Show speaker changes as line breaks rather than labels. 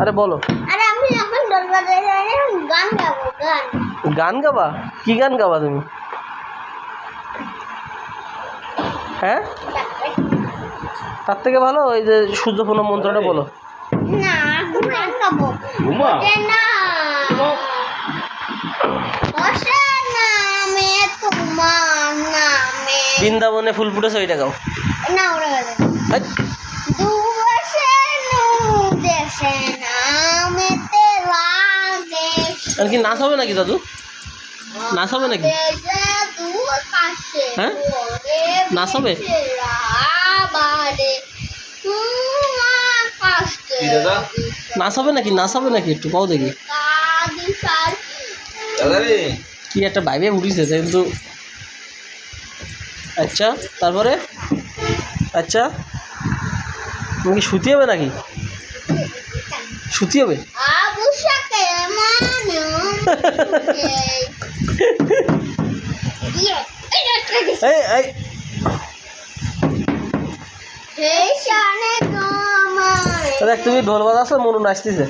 আরে বলো।
আরে আমি এখন ঢোল বাজাই গান গাবো গান।
গান গাবা? কি গান গাবা তুমি? হ্যাঁ, তার থেকে ভালো ওই যে সূর্যপূর্ণ মন্ত্রটা বলো।
না গান গাবো।
ঘুমা
না বসে নামে তোমার নামে
বৃন্দাবনে ফুল ফুটেছে ওইটা গাও।
না ওরা গাবে
হেৎ,
দুবসে নু দেশে নামেতে লাগে
আর কি নাচ হবে নাকি দাদু? নাচ হবে নাকি?
দেশে দূর কাছে
হ্যাঁ? নাচ হবে?
বাড়ে তোমার কাছে
কি দাদা?
নাচ হবে নাকি? নাচ হবে নাকি একটু পাও দেখি।
কাদি সার
দাদা রে
কি একটা ভাইবে উঠিছে কিন্তু। আচ্ছা তারপরে আচ্ছা তুমি কি শুতে হবে নাকি? শুতে হবে?
আবুশাকে মানে
এই এই
হে শানে তোমার
দেখ তুমি ঢোল বাজাচ্ছ, মনু নাচতেছে।